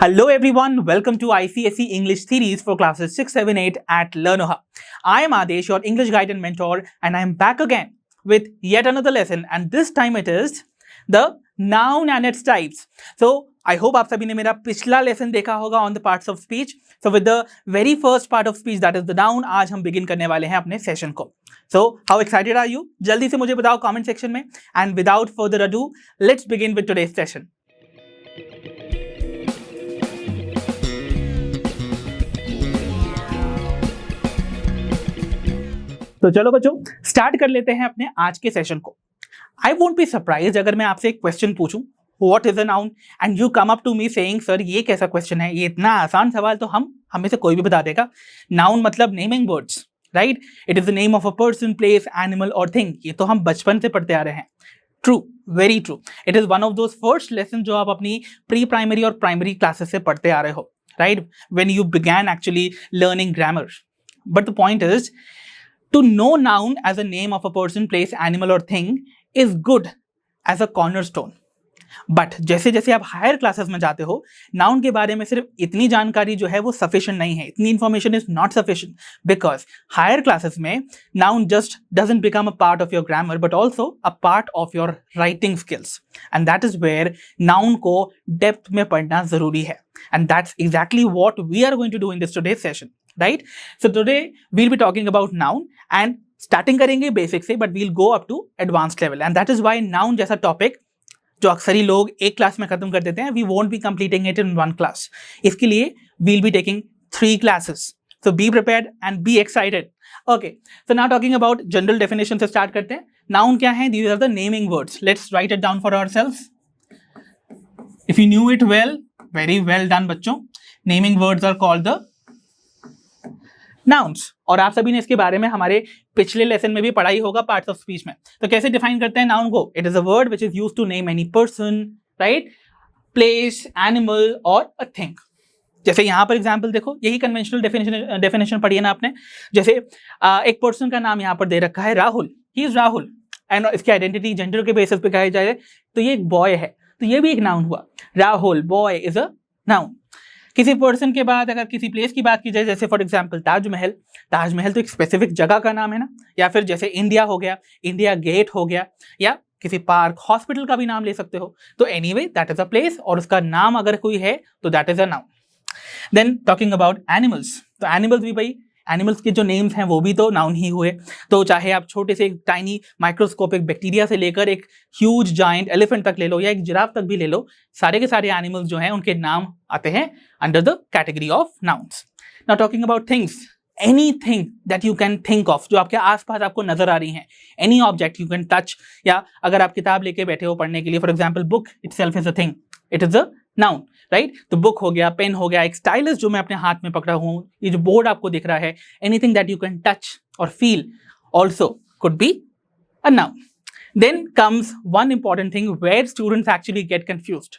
Hello everyone, welcome to ICSE English series for classes 6, 7, 8 at Learnoha. I am Adesh, your English guide and mentor, and I am back again with yet another lesson, and this time it is the noun and its types. So I hope आप सभी ने मेरा पिछला lesson देखा होगा on the parts of speech. So with the very first part of speech, that is the noun, आज हम begin करने वाले हैं अपने session को. So how excited are you? जल्दी से मुझे बताओ comment section में. And without further ado, let's begin with today's session. तो चलो बच्चों स्टार्ट कर लेते हैं अपने आज के सेशन को. आई वोंट बी सरप्राइज अगर मैं आपसे एक क्वेश्चन पूछूं what is a noun and you come up to me saying sir ये कैसा क्वेश्चन है, ये इतना आसान सवाल तो हम में से कोई भी बता देगा. नाउन मतलब naming words, right? It is the name of a person, place, animal और थिंग. ये तो हम बचपन से पढ़ते आ रहे हैं. True, very true. It is one of those first lesson जो आप अपनी प्री प्राइमरी और प्राइमरी क्लासेस से पढ़ते आ रहे हो, right? When you began actually learning grammar. But the point is to know noun as a name of a person, place, animal or thing is good as a cornerstone. But जैसे जैसे आप higher classes में जाते हो, noun के बारे में सिर्फ इतनी जानकारी जो है वो सफिशिएंट नहीं है. इतनी information is not sufficient because higher classes में noun just doesn't become a part of your grammar but also a part of your writing skills. And that is where noun को डेप्थ में पढ़ना जरूरी है. And that's exactly what we are going to do in this today's session. Right? So today we'll be talking about noun and starting करेंगे basic से but we'll go up to advanced level and that is why noun जैसा topic जो अक्सर ही लोग एक class में खत्म कर देते हैं, we won't be completing it in one class. इसके लिए we'll be taking 3 classes. So be prepared and be excited. Okay. So now talking about general definition से start करते हैं. Noun क्या है? These are the naming words. Let's write it down for ourselves. If you knew it well, very well done बच्चों. Naming words are called the nouns. और आप सभी ने इसके बारे में हमारे पिछले लेसन में भी पढ़ाई होगा पार्ट्स ऑफ स्पीच में. तो कैसे डिफाइन करते हैं नाउन को? It is a word which is used to name any person, right, place, animal और अ थिंग. जैसे यहाँ पर एग्जांपल देखो, यही कन्वेंशनल डेफिनेशन पढ़ी है ना आपने. जैसे एक पर्सन का नाम यहाँ पर दे रखा है Rahul. He is Rahul and इसकी आइडेंटिटी जेंडर के बेसिस पे कहा जाए तो ये एक बॉय है, तो ये भी एक नाउन हुआ. Rahul boy is a noun. किसी पर्सन के बाद अगर किसी प्लेस की बात की जाए, जैसे फॉर एग्जांपल ताजमहल. ताजमहल तो एक स्पेसिफिक जगह का नाम है ना. या फिर जैसे इंडिया हो गया, इंडिया गेट हो गया, या किसी पार्क, हॉस्पिटल का भी नाम ले सकते हो. तो anyway that is a place और उसका नाम अगर कोई है तो that is a noun. Then talking about animals. तो एनिमल्स भी भाई, एनिमल्स के जो नेम्स हैं वो भी तो नाउन ही हुए. तो चाहे आप छोटे से एक टाइनी माइक्रोस्कोपिक बैक्टीरिया से लेकर एक ह्यूज जायंट एलिफेंट तक ले लो या एक जिराफ तक भी ले लो, सारे के सारे एनिमल्स जो हैं उनके नाम आते हैं under the category of nouns. Now talking about things. Anything that you can think of, जो आपके आसपास आपको नजर आ रही हैं. Any object you can touch, या अगर आप किताब लेके बैठे हो पढ़ने के लिए, for example book itself is a thing, it is a noun, right? तो बुक हो गया, पेन हो गया, एक स्टाइलस जो मैं अपने हाथ में पकड़ा हूं, ये जो बोर्ड आपको दिख रहा है, anything that you can touch और feel also could be a noun. Then comes one important thing where students actually get confused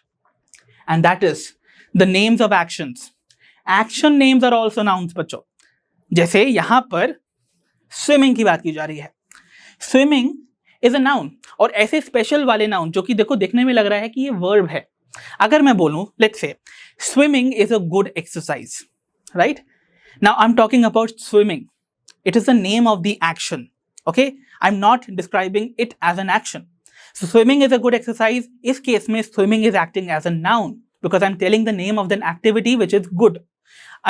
and that is the names of actions. Action names are also nouns बच्चों. जैसे यहां पर swimming की बात की जा रही है. स्विमिंग इज अ नाउन, और ऐसे स्पेशल वाले नाउन जो कि देखो देखने में लग रहा है कि ये वर्ब है. अगर मैं बोलूं let's say swimming is a good exercise, right? Now I am talking about swimming. It is the name of the action. Okay, I am not describing it as an action. So swimming is a good exercise. इस case में swimming is acting as a noun because I'm telling the name of an activity which is good.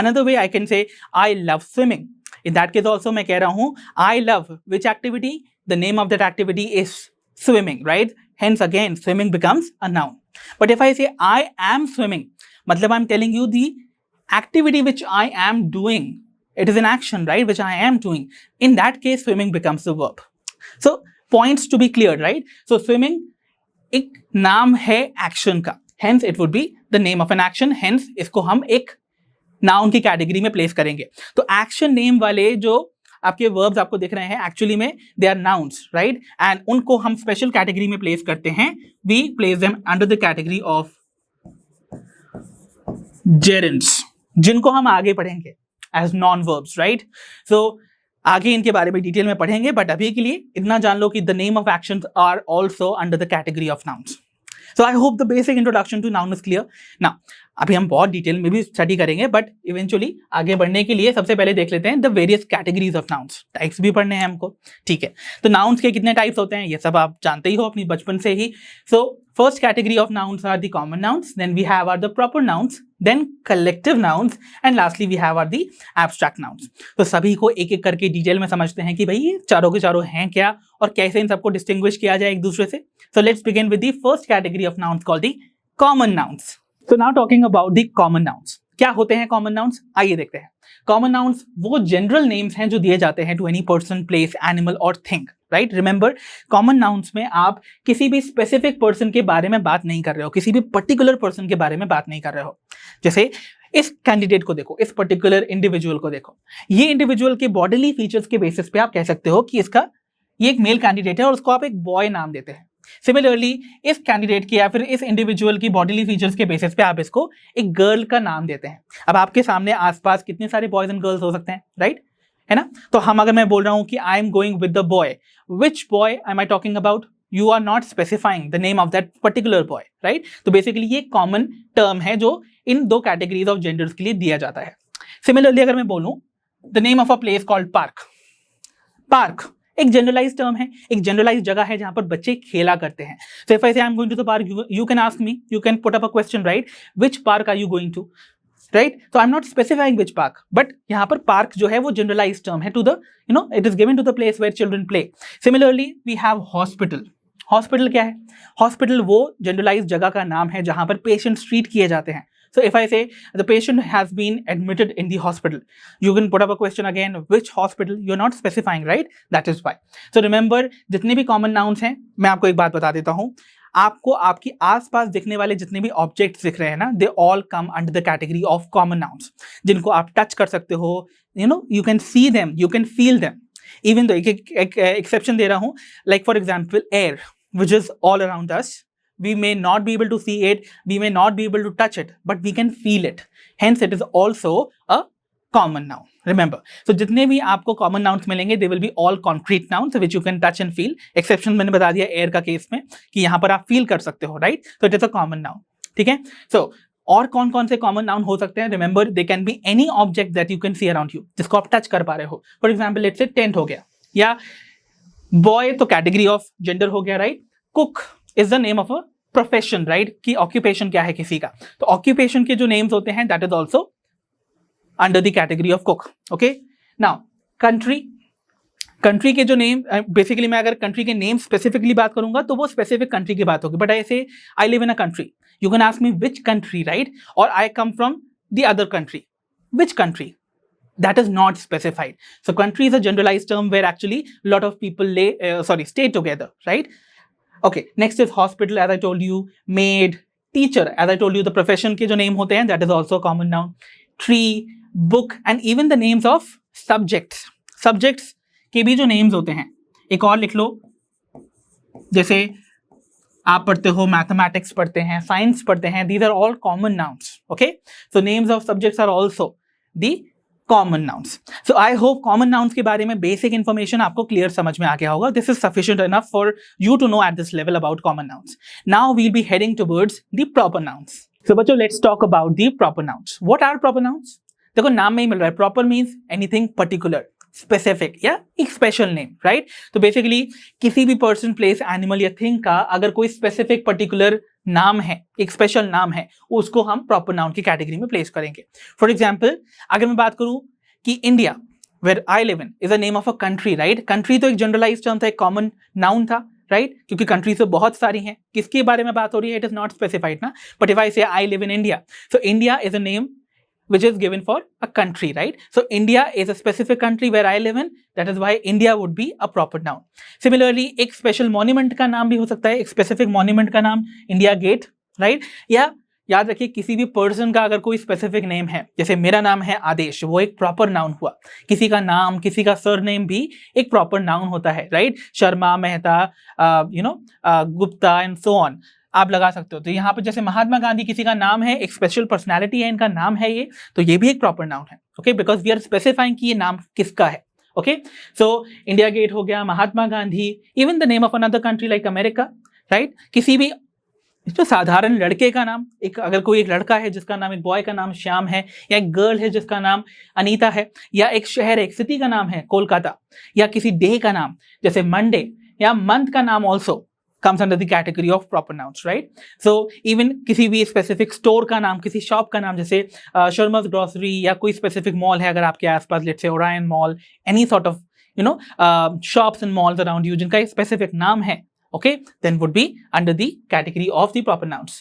Another way I can say I love swimming. In that case also मैं कह रहा हूँ I love which activity? The name of that activity is swimming, right? Hence again swimming becomes a noun. But if I say I am swimming, मतलब I'm telling you the activity which I am doing. It is an action, right? Which I am doing. In that case swimming becomes the verb. So points to be cleared, right? So swimming एक नाम है action का. Hence it would be the name of an action. Hence इसको हम एक noun की category में place करेंगे. तो एक्शन नेम वाले जो आपके वर्ब्स आपको दिख रहे हैं एक्चुअली में they are nouns, right? And उनको हम स्पेशल कैटेगरी में प्लेस करते हैं. We place them under the category of gerunds, जिनको हम आगे पढ़ेंगे as non verbs, right? So आगे इनके बारे में डिटेल में पढ़ेंगे, बट अभी के लिए इतना जान लो कि the name of actions are also under the category of nouns. So I hope the basic introduction to noun is clear. Now, अभी हम बहुत डिटेल में भी स्टडी करेंगे, बट इवेंचुअली आगे बढ़ने के लिए सबसे पहले देख लेते हैं the various categories of nouns. Types भी पढ़ने हैं हमको, ठीक है। तो नाउन्स के कितने टाइप्स होते हैं ये सब आप जानते ही हो अपनी बचपन से ही। So first category of nouns are the common nouns, then we have are the proper nouns, then collective nouns, and lastly we have are the abstract nouns. तो सभी को एक एक करके डिटेल में समझते हैं कि भाई ये चारों के चारों हैं क्या और कैसे इन सबको डिस्टिंग्विश किया जाए एक दूसरे से। So let's begin with the first category of nouns called the common nouns. So now talking about the common nouns. क्या होते हैं कॉमन नाउन्स, आइए देखते हैं। कॉमन नाउन्स वो जनरल नेम्स हैं जो दिए जाते हैं to any person, place, animal और thing, right. Remember, common nouns में आप किसी भी स्पेसिफिक पर्सन के बारे में बात नहीं कर रहे हो, किसी भी पर्टिकुलर पर्सन के बारे में बात नहीं कर रहे हो। जैसे इस कैंडिडेट को देखो, इस पर्टिकुलर इंडिविजुअल को देखो, ये इंडिविजुअल के बॉडीली फीचर्स के बेसिस पे आप कह सकते हो कि ये एक मेल कैंडिडेट है और उसको आप एक बॉय नाम देते हैं। सिमिलरली इस कैंडिडेट के या फिर इस इंडिविजुअल की बॉडीली फीचर्स के बेसिस पे आप इसको एक गर्ल का नाम देते हैं। अब आपके सामने आसपास कितने सारे बॉयज एंड गर्ल्स हो सकते हैं, राइट, है ना। तो अगर मैं बोल रहा हूं कि I am going with the boy, which boy am I talking about, you are not specifying the name of that particular boy, right. तो बेसिकली ये कॉमन टर्म है जो इन दो कैटेगरीज ऑफ जेंडर्स के लिए दिया जाता है। सिमिलरली अगर मैं बोलूं the name of a place called park, park एक जनरलाइज टर्म है, एक जनरलाइज जगह है जहां पर बच्चे खेला करते हैं। सो if I say I am going to the park, you can ask me, you can put up a question, right, which park are you going to, right. तो I am not specifying which park, but यहां पर park जो है वो generalize term है to the it is given to the place where children play. Similarly we have hospital. Hospital क्या है? Hospital वो जनरलाइज जगह का नाम है जहां पर पेशेंट्स ट्रीट किए जाते हैं। So if I say the patient has been admitted in the hospital, you can put up a question again, which hospital? You're not specifying, right? That is why. So remember, जितने भी common nouns हैं, मैं आपको एक बात बता देता हूँ, आपको आपकी आसपास दिखने वाले जितने भी ऑब्जेक्ट्स दिख रहे हैं ना, they all come under the category of common nouns, जिनको आप टच कर सकते हो, you can see them, you can feel them. Even though एक exception दे रहा हूँ, like for example air, which is all around us. We may not be able to see it, we may not be able to touch it, but we can feel it. Hence, it is also a common noun. Remember, so जितने भी आपको common nouns मिलेंगे, they will be all concrete nouns which you can touch and feel. Exception मैंने बता दिया air का case में कि यहाँ पर आप feel कर सकते हो, right? So it is a common noun. ठीक है? So और कौन कौन से common noun हो सकते हैं? Remember, they can be any object that you can see around you, जिसको आप touch कर पा रहे हो. For example, let's say tent हो गया, या boy तो category of gender हो गया, right? Cook is the name of a profession, right, कि ऑक्यूपेशन क्या है किसी का। तो ऑक्यूपेशन के जो नेम्स होते हैं that is also under the category of cook. Okay, now country के जो नेम, बेसिकली मैं अगर कंट्री के नेम स्पेसिफिकली बात करूंगा तो वो स्पेसिफिक कंट्री की बात होगी। But I say I live in a country, you can ask me which country, right, और I come from the other country, which country, that is not specified. So country is a generalized term where actually a lot of people stay together, right? Okay, next is hospital, as I told you, maid, teacher, as I told you, the profession के जो name होते हैं that is also common noun. Tree, book, and even the names of subjects. Subjects के भी जो names होते हैं, एक और लिख लो, जैसे आप पढ़ते हो mathematics पढ़ते हैं, science पढ़ते हैं, these are all common nouns. Okay, so names of subjects are also the common nouns. So I hope common nouns के बारे में basic information आपको clear समझ में आ गया होगा. This is sufficient enough for you to know at this level about common nouns. Now we'll be heading towards the proper nouns. So बच्चों, let's talk about the proper nouns. What are proper nouns? देखो नाम में ही मिल रहा है, proper means anything particular, specific या एक special name, right? तो basically किसी भी person, place, animal या thing का अगर कोई specific particular नाम है, एक स्पेशल नाम है, उसको हम प्रॉपर नाउन की कैटेगरी में प्लेस करेंगे। फॉर एग्जाम्पल अगर मैं बात करूं कि India where I live in is a name of a country, right. Country तो एक जनरलाइज टर्म था, एक कॉमन नाउन था, राइट, क्योंकि कंट्री तो बहुत सारी हैं, किसके बारे में बात हो रही है, इट इज नॉट स्पेसिफाइड ना। But if I say I live in India, so India is a name which is given for a country, right? So India is a specific country where I live in, that is why India would be a proper noun. Similarly, एक special monument का नाम भी हो सकता है, एक specific monument का नाम इंडिया गेट, right? या याद रखिए किसी भी पर्सन का अगर कोई स्पेसिफिक नेम है, जैसे मेरा नाम है आदेश, वो एक प्रॉपर नाउन हुआ। किसी का नाम, किसी का सरनेम भी एक प्रॉपर नाउन होता है, right. Sharma, Mehta, Gupta and so on आप लगा सकते हो। तो यहाँ पर जैसे महात्मा गांधी किसी का नाम है, एक स्पेशल पर्सनैलिटी है, इनका नाम है ये, तो ये भी एक प्रॉपर नाउन है, okay, because we are specifying कि ये नाम किसका है, ओके। सो इंडिया गेट हो गया, Mahatma Gandhi, even the name of another country like America, right. किसी भी जो साधारण लड़के का नाम, एक अगर कोई एक लड़का है जिसका नाम, एक बॉय का नाम श्याम है, या एक गर्ल है जिसका नाम अनीता है, या एक शहर, एक सिटी का नाम है कोलकाता, या किसी डे का नाम जैसे मंडे, या मंथ का नाम also comes under the category of proper nouns, right? So even किसी भी स्पेसिफिक स्टोर का नाम, किसी शॉप का नाम, जैसे शर्मा's ग्रोसरी, या कोई स्पेसिफिक मॉल है अगर आपके आसपास, let's say Orion mall, any sort of shops and malls around you जिनका एक स्पेसिफिक नाम है, okay, then would be under the category of the proper nouns.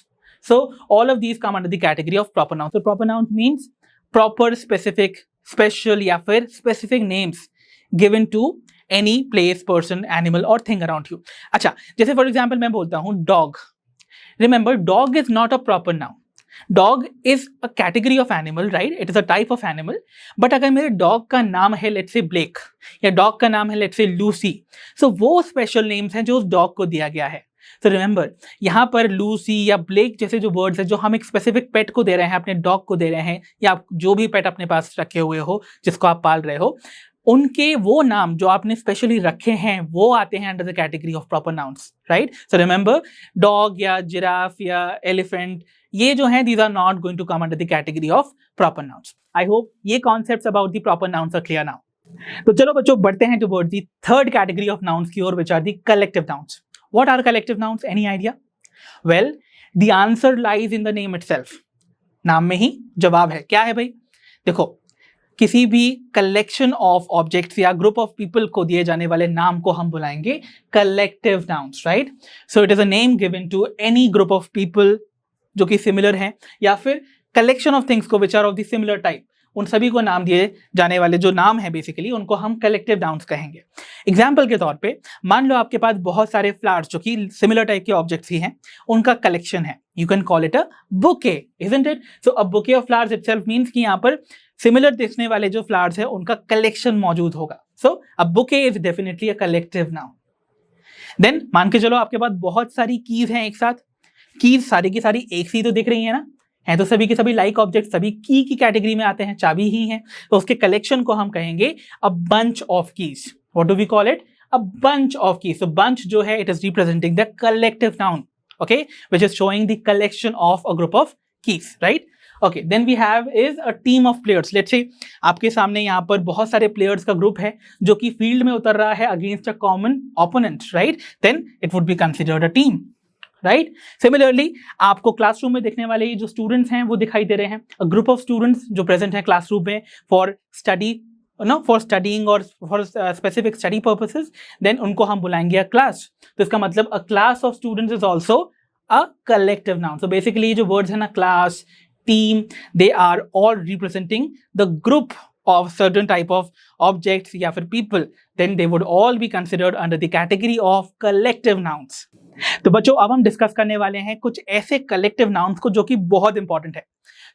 So all of these come under the category of proper nouns. So proper nouns means proper, specific, special या फिर specific names given to any place, person, animal or thing around you. अच्छा, जैसे for example मैं बोलता हूँ dog. Remember, dog is not a proper noun. Dog is a category of animal, right? It is a type of animal. But अगर मेरे dog का नाम है let's say Blake, या dog का नाम है let's say Lucy, so वो special names हैं जो उस dog को दिया गया है. So remember, यहाँ पर लूसी या ब्लेक जैसे जो वर्ड्स हैं जो हम एक स्पेसिफिक पेट को दे रहे हैं, अपने डॉग को दे रहे हैं, या आप जो भी पेट अपने पास रखे हुए हो, जिसको आप पाल रहे हो, उनके वो नाम जो आपने स्पेशली रखे हैं वो आते हैं under the category of proper nouns, right? So remember, dog या जिराफ या एलिफेंट, ये जो हैं these are not going to come under the category of proper nouns. I hope ये concepts about the proper nouns are clear now. तो चलो बच्चों, बढ़ते हैं towards the third category of nouns की ओर, which are the collective nouns. What are collective nouns? Any idea? Well, the answer lies in the name itself. नाम में ही जवाब है. क्या है भाई? देखो, किसी भी कलेक्शन ऑफ ऑब्जेक्ट्स या ग्रुप ऑफ पीपल को दिए जाने वाले नाम को हम बुलाएंगे collective nouns, right? So it is a name given to any group of people जो कि सिमिलर हैं, या फिर कलेक्शन ऑफ थिंग्स को which are of the similar type, उन सभी को नाम दिए जाने वाले जो नाम है बेसिकली उनको हम कलेक्टिव नाउन्स कहेंगे. एग्जाम्पल के तौर पे मान लो आपके पास बहुत सारे फ्लावर्स जो कि सिमिलर टाइप के ऑब्जेक्ट्स ही हैं, उनका कलेक्शन है. You can call it a bouquet, isn't it? So a bouquet of flowers itself means कि यहाँ पर सिमिलर दिखने वाले जो फ्लावर्स है उनका कलेक्शन मौजूद होगा. So a bouquet is definitely a collective noun. Then मान के चलो आपके पास बहुत सारी कीज हैं एक साथ. कीज सारी की सारी एक सी तो दिख रही है ना, है तो सभी के सभी लाइक ऑब्जेक्ट सभी की कैटेगरी में आते हैं, चाबी ही है, तो उसके कलेक्शन को हम कहेंगे a bunch of keys. What do we call it? A bunch of keys. So bunch जो है it is representing the collective noun, okay, which is showing the collection of a group of keys, right? Okay, then we have is a team of players. Let's say आपके सामने यहाँ पर बहुत सारे players का group है जो कि फील्ड में उतर रहा है against a common opponent, right? Then it would be considered a team, right? Similarly आपको क्लासरूम में देखने वाले जो स्टूडेंट्स हैं वो दिखाई दे रहे हैं, अ ग्रुप ऑफ स्टूडेंट्स जो प्रेजेंट हैं क्लासरूम में फॉर स्टडी, फॉर स्टडीइंग और for specific study purposes, then उनको हम बुलाएंगे अ क्लास. तो इसका मतलब a class of students is also a collective noun. So basically जो वर्ड्स है ना, class, team, they are all representing the group of certain type of objects या फिर people, then they would all be considered under the category of collective nouns. तो बच्चों अब हम discuss करने वाले हैं कुछ ऐसे कलेक्टिव नाउन्स को जो कि बहुत इंपॉर्टेंट है.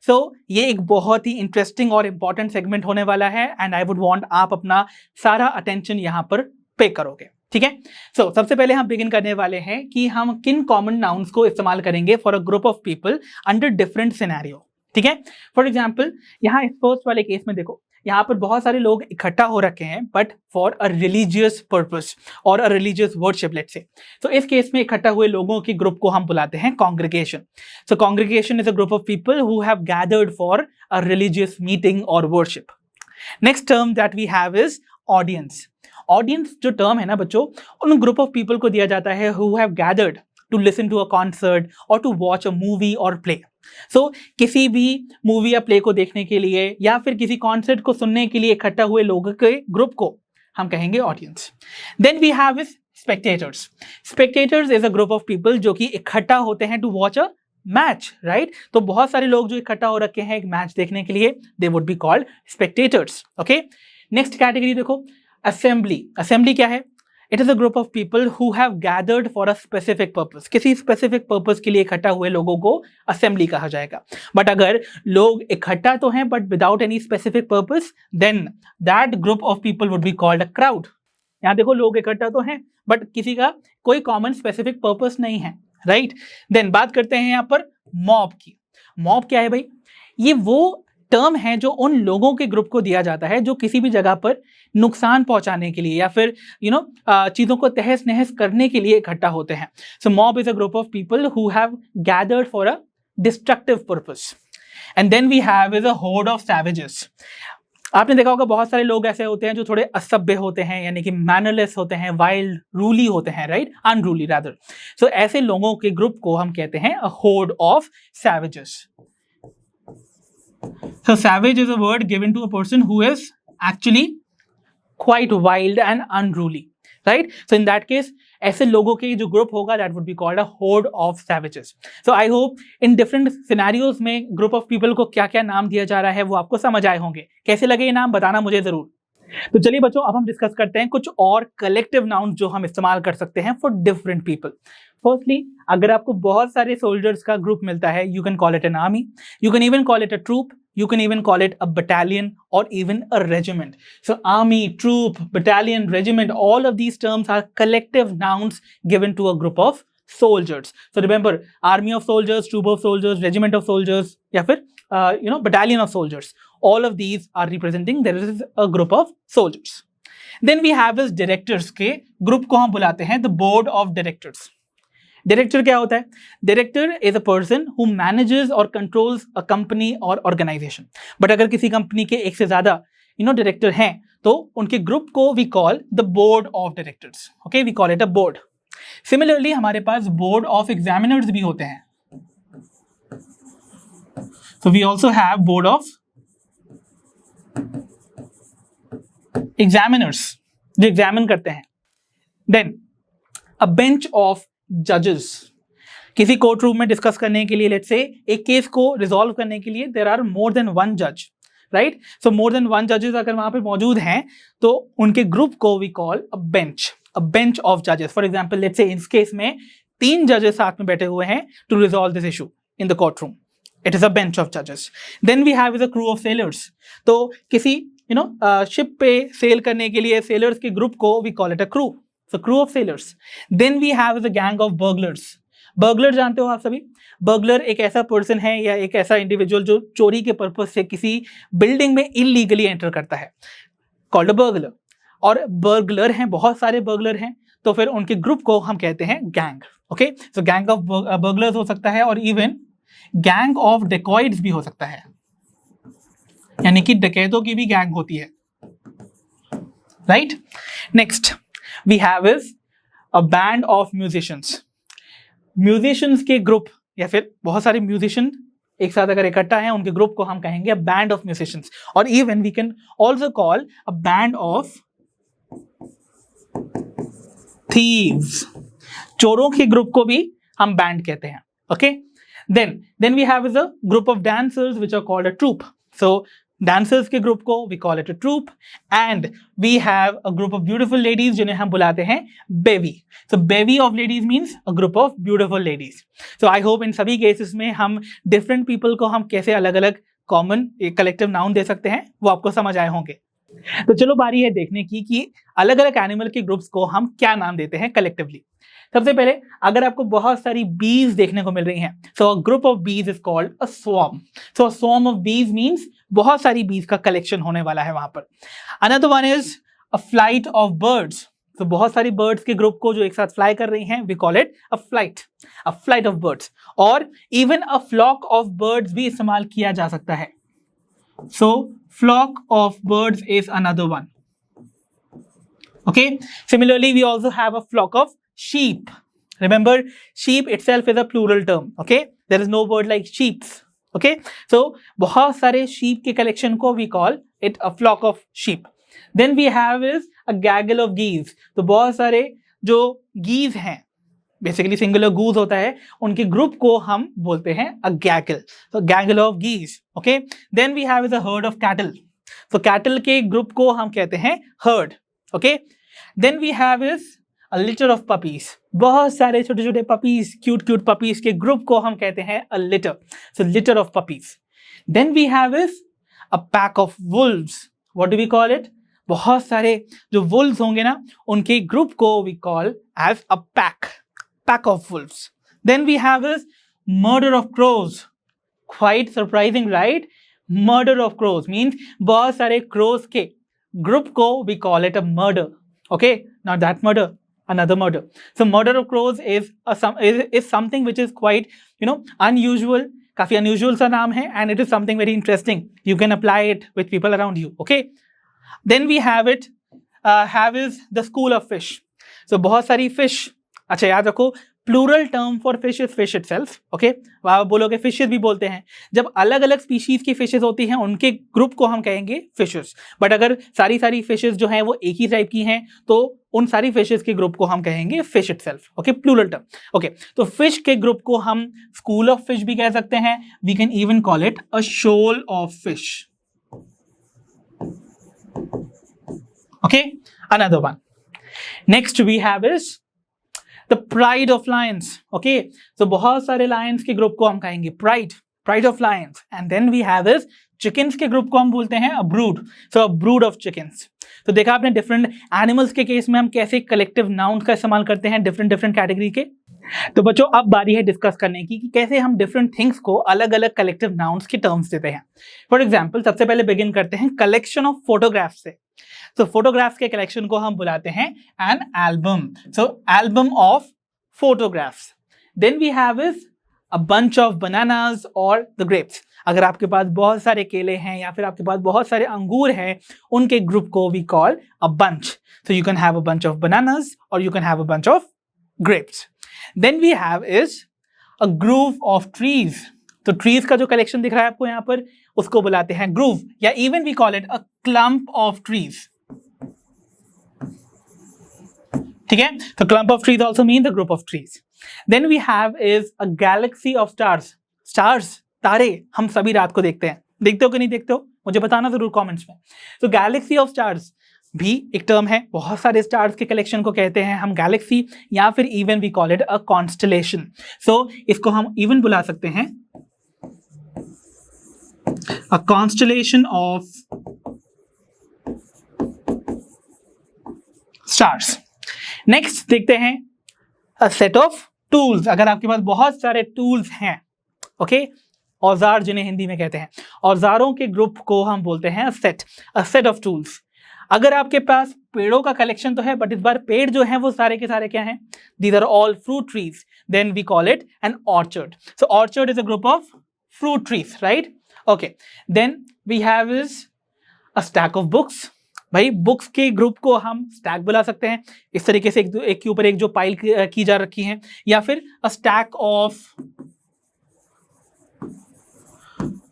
सो ये एक बहुत ही इंटरेस्टिंग और इंपॉर्टेंट सेगमेंट होने वाला है एंड आई वुड वांट आप अपना सारा अटेंशन यहाँ पर पे करोगे, ठीक है? सो सबसे पहले हम बिगिन करने वाले हैं कि हम किन कॉमन नाउन्स को इस्तेमाल करेंगे for a group of people under different scenario, ठीक है? फॉर एग्जाम्पल यहाँ इस फर्स्ट वाले केस में देखो, यहाँ पर बहुत सारे लोग इकट्ठा हो रखे हैं but for a religious purpose और a religious worship, let's say. तो इस केस में इकट्ठा हुए लोगों के ग्रुप को हम बुलाते हैं congregation. So congregation is a group of people who have gathered for a religious meeting और worship. Next term that we have is audience. Audience जो टर्म है ना बच्चों, उन ग्रुप ऑफ पीपल को दिया जाता है who have gathered to listen to a concert और टू वॉच अ मूवी और प्ले. सो किसी भी मूवी या प्ले को देखने के लिए या फिर किसी कॉन्सर्ट को सुनने के लिए इकट्ठा हुए लोगों के ग्रुप को हम कहेंगे audience. Then we have is spectators. Spectators is a group of people जो कि इकट्ठा होते हैं to watch a match, right? तो बहुत सारे लोग जो इकट्ठा हो रखे हैं एक मैच देखने के लिए, they would be called spectators, okay? Next category देखो, असेंबली. असेंबली क्या है? It is a group of people who have gathered for a specific purpose. किसी स्पेसिफिक पर्पस के लिए इकट्ठा हुए लोगों को असेंबली कहा जाएगा. बट अगर लोग इकट्ठा तो हैं but without any specific purpose, then that group of people would be called a crowd. यहाँ देखो, लोग इकट्ठा तो हैं बट किसी का कोई कॉमन स्पेसिफिक पर्पस नहीं है, राइट? देन बात करते हैं यहाँ पर मॉब की. मॉब क्या है भाई? ये वो टर्म है जो उन लोगों के ग्रुप को दिया जाता है जो किसी भी जगह पर नुकसान पहुंचाने के लिए या फिर चीजों को तहस नहस करने के लिए इकट्ठा होते हैं. So mob is a group of people who have gathered for a destructive purpose. And then we have is a horde of savages. आपने देखा होगा बहुत सारे लोग ऐसे होते हैं जो थोड़े असभ्य होते हैं, यानी कि मैनरलेस होते हैं, वाइल्ड, रूली होते हैं, राइट, अनरूली रादर. सो ऐसे लोगों के ग्रुप को हम कहते हैं a horde of savages. So savage is a word given to a person who is actually quite wild and unruly, right? So in that case, ऐसे लोगों के जो ग्रुप होगा that would be called a horde of savages. So I hope in different scenarios में group of people को क्या क्या नाम दिया जा रहा है वो आपको समझ आए होंगे. कैसे लगे ये नाम बताना मुझे जरूर. तो चलिए बच्चों, अब हम डिस्कस करते हैं कुछ और कलेक्टिव नाउन जो हम इस्तेमाल कर सकते हैं फॉर डिफरेंट पीपल. फर्स्टली, अगर आपको बहुत सारे सोल्जर्स का ग्रुप मिलता है, you can call it an army, you can even call it a troop, you can even call it a battalion or even a regiment. So army, troop, battalion, regiment, all of these terms are collective nouns given to a group of soldiers. So remember, army of soldiers, troop of soldiers, regiment of soldiers, या फिर battalion of soldiers. All of these are representing there is a group of soldiers. Then we have is directors के group को हम बुलाते हैं the board of directors. Director क्या होता है? Director is a person who manages और controls a company और ऑर्गेनाइजेशन. बट अगर किसी कंपनी के एक से ज्यादा डायरेक्टर हैं तो उनके ग्रुप को we call the board of directors. Okay, we call it a board. Similarly हमारे पास बोर्ड ऑफ एग्जामिनर्स भी होते हैं. So we also have board of examiners जो एग्जामिन करते हैं. देन अ बेंच ऑफ जजेस. किसी कोर्ट रूम में डिस्कस करने के लिए, लेट्स से एक केस को रिजॉल्व करने के लिए there are more than one जज, राइट. सो मोर देन वन जजेस अगर वहां पे मौजूद हैं तो उनके ग्रुप को we call a bench of जजेस. फॉर एग्जांपल, लेट्स से इस केस में 3 जजेस साथ में बैठे हुए हैं to resolve this issue in the court room. It is a bench of जजेस. Then we have is a crew of sailors. तो किसी शिप पे सेल करने के लिए सेलर्स के ग्रुप को we call it a crew. So crew of sailors. Then we have the gang of burglars. Burglar जानते हो आप सभी? Burglar एक ऐसा पर्सन है या एक ऐसा इंडिविजुअल जो चोरी के पर्पज से किसी बिल्डिंग में इलीगली एंटर करता है, called a burglar. और burglar हैं, बहुत सारे burglar हैं, तो फिर उनके ग्रुप को हम कहते हैं gang. Okay, so gang of burglars हो सकता है और इवन gang of dacoits भी हो सकता है, यानी कि डकैतों की भी गैंग होती है, right. Next we have is a band of musicians. Musicians के ग्रुप या फिर बहुत सारे म्यूजिशियन एक साथ अगर इकट्ठा हैं उनके ग्रुप को हम कहेंगे बैंड ऑफ म्यूजिशियंस. और even we can also call a band of thieves. चोरों के ग्रुप को भी हम बैंड कहते हैं. Okay, then we have is a group of dancers which are called a troupe. So dancers के ग्रुप को we call it a troupe. And we have a group of beautiful ladies जिन्हें हम बुलाते हैं bevy. So bevy of ladies means a group of beautiful ladies. So I hope इन सभी cases में हम different people को हम कैसे अलग अलग कॉमन कलेक्टिव नाउन दे सकते हैं वो आपको समझ आए होंगे. तो चलो बारी है देखने की कि अलग अलग एनिमल के ग्रुप्स को हम क्या नाम देते हैं कलेक्टिवली. सबसे पहले अगर आपको बहुत सारी बीज देखने को मिल रही हैं, सो अ ग्रुप ऑफ बीज is called a swarm. So a swarm of बीज मींस बहुत सारी बीज का कलेक्शन होने वाला है वहां पर. Another one is a flight of birds. तो बहुत सारी बर्ड्स के ग्रुप को जो एक साथ फ्लाई कर रही हैं we call it a flight of birds. और even a flock of birds भी इस्तेमाल किया जा सकता है. So flock of birds is another one. Okay, similarly we also have a flock of sheep. Remember, sheep itself is a plural term. Okay, there is no word like sheeps. Okay, so बहुत सारे sheep के collection को we call it a flock of sheep. Then we have is a gaggle of geese. तो बहुत सारे जो geese हैं, basically singular goose होता है, उनके group को हम बोलते हैं a gaggle. So gaggle of geese. Okay, then we have is a herd of cattle. So cattle के group को हम कहते हैं herd. Okay, then we have is a litter of puppies. बहुत सारे छोटे छोटे puppies, cute puppies के ग्रुप को हम कहते हैं a litter. So litter of puppies. Then we have is a pack of wolves. What do we call it? बहुत सारे जो wolves होंगे ना उनके ग्रुप को we call as a pack of wolves. Then we have is murder of crows. Quite surprising, right? Murder of crows means बहुत सारे crows के ग्रुप को we call it a murder. Okay, not that murder, another murder. So murder of crows is something which is quite unusual, काफी unusual सा नाम है, and it is something very interesting. You can apply it with people around you. Okay, then we have is the school of fish. So बहुत सारी fish, अच्छा याद रखो plural term for fish is fish itself. Okay, आप बोलोगे fishes भी बोलते हैं. जब अलग अलग स्पीशीज की फिशेस होती हैं उनके ग्रुप को हम कहेंगे फिशेस. बट अगर सारी फिशेस जो हैं वो एक ही टाइप की हैं तो उन सारी फिशेस के ग्रुप को हम कहेंगे fish itself. Okay, plural term. Okay, तो फिश के ग्रुप को हम स्कूल ऑफ फिश भी कह सकते हैं. We can even call it a shoal of fish. Okay, another one. Next we have is The pride of lions. Okay, so बहुत सारे lions के ग्रुप को हम कहेंगे pride of lions. And then we have is chickens के group को हम बोलते हैं a brood. So a brood of chickens. तो देखा आपने डिफरेंट एनिमल्स के केस में हम कैसे कलेक्टिव नाउन्स का इस्तेमाल करते हैं डिफरेंट कैटेगरी के. तो बच्चों अब बारी है डिस्कस करने की कि कैसे हम डिफरेंट थिंग्स को अलग अलग कलेक्टिव नाउन्स के टर्म्स देते हैं. फॉर एग्जाम्पल सबसे पहले बिगिन करते हैं कलेक्शन ऑफ फोटोग्राफ से. तो फोटोग्राफ्स के कलेक्शन को हम बुलाते हैं an album. So album of photographs. Then we have is a bunch of bananas और द ग्रेप्स. अगर आपके पास बहुत सारे केले हैं या फिर आपके पास बहुत सारे अंगूर हैं उनके ग्रुप को we call a bunch. So you can have a bunch of bananas और you can have a bunch of grapes. Then we have is a grove of trees. तो ट्रीज का जो कलेक्शन दिख रहा है आपको यहाँ पर उसको बुलाते हैं ग्रूव या even we call it a clump of trees. ठीक है, तो clump of trees also mean the group of trees. Then we have is a galaxy of stars. Stars, तारे हम सभी रात को देखते हैं. देखते हो कि नहीं देखते हो मुझे बताना जरूर कमेंट्स में. तो गैलेक्सी ऑफ स्टार्स भी एक टर्म है. बहुत सारे स्टार्स के कलेक्शन को कहते हैं हम गैलेक्सी या फिर even we call it a constellation. So इसको हम इवन बुला सकते हैं a constellation of stars. Next देखते हैं अ सेट ऑफ टूल्स. अगर आपके पास बहुत सारे टूल्स हैं, ओके, औजार जिन्हें हिंदी में कहते हैं, औजारों के ग्रुप को हम बोलते हैं अ सेट ऑफ टूल्स. अगर आपके पास पेड़ों का कलेक्शन तो है बट इस बार पेड़ जो हैं वो सारे के सारे क्या हैं, these are all fruit trees, then we call it an orchard. So orchard is a group of fruit trees, right. Okay, then we have is a stack of books. भाई बुक्स के ग्रुप को हम stack बुला सकते हैं. इस तरीके से एक के ऊपर एक जो पाइल की जा रखी है, या फिर अ स्टैक ऑफ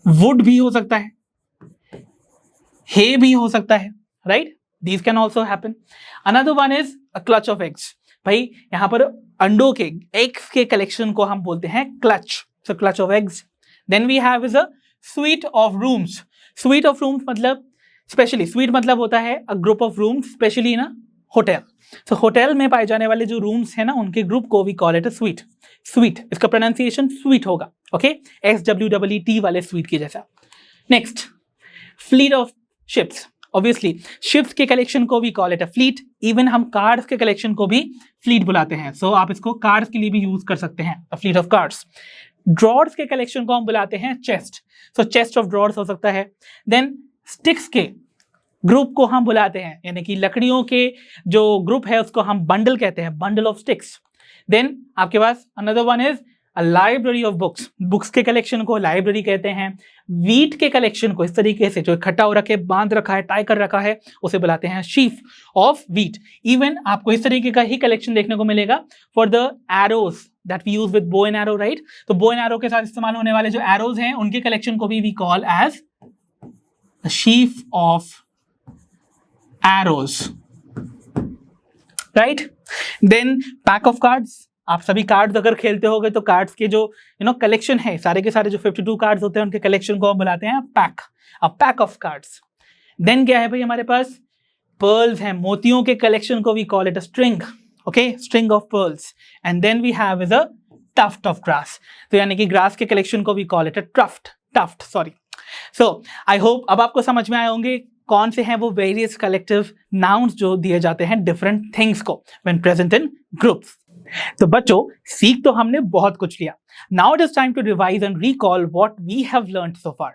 वुड भी हो सकता है, हे भी हो सकता है, right. These can also happen. Another one is a clutch of eggs. भाई यहां पर अंडों के एग्स के कलेक्शन को हम बोलते हैं clutch. So clutch of eggs. Then we have is a suite of rooms. Suite of rooms मतलब स्पेशली स्वीट मतलब होता है a group of rooms specially in a hotel. So hotel में पाए जाने वाले जो रूम्स हैं ना उनके ग्रुप को we call it a suite. Suite, इसका प्रोनाउंसिएशन स्वीट होगा. ओके, SWEET वाले स्वीट के जैसा. Next, fleet of ships. Obviously ships के कलेक्शन को we call it a fleet. Even हम कार्ड्स के कलेक्शन को भी फ्लीट बुलाते हैं. सो आप इसको कार्ड्स के लिए भी यूज कर सकते हैं, a fleet of cards. Drawers के कलेक्शन को हम बुलाते हैं chest. So chest of drawers हो सकता है. देन स्टिक्स के ग्रुप को हम बुलाते हैं, यानी कि लकड़ियों के जो ग्रुप है उसको हम बंडल कहते हैं, बंडल ऑफ स्टिक्स. देन आपके पास another one is a library of books. Books के कलेक्शन को लाइब्रेरी कहते हैं. वीट के कलेक्शन को इस तरीके से जो इकट्ठा हो रखे, बांध रखा है, टाई कर रखा है, उसे बुलाते हैं शीफ ऑफ वीट. इवन आपको इस तरीके का ही कलेक्शन देखने को मिलेगा for the arrows that we use with bow and arrow, right. तो बो एंड एरो के साथ इस्तेमाल होने वाले जो एरोज हैं उनके कलेक्शन को भी we call as a sheaf of arrows, right. Then pack of cards. आप सभी कार्ड्स अगर खेलते होगे तो कार्ड्स के जो कलेक्शन है, सारे के सारे जो 52 कार्ड्स होते हैं उनके कलेक्शन को हम बुलाते हैं pack, a pack of cards. Then क्या है भाई हमारे पास पर्ल्स हैं, मोतियों के कलेक्शन को we call it a string. Okay, string of pearls. And then we have is a tuft of grass. तो यानी कि ग्रास के कलेक्शन को we call it a tuft, sorry. So I hope अब आपको समझ में आए होंगे कौन से हैं वो वेरियस कलेक्टिव नाउन्स जो दिए जाते हैं डिफरेंट थिंग्स को व्हेन प्रेजेंट इन ग्रुप्स. तो बच्चों सीख तो हमने बहुत कुछ लिया. Now it is time to revise and recall what we have learned so far.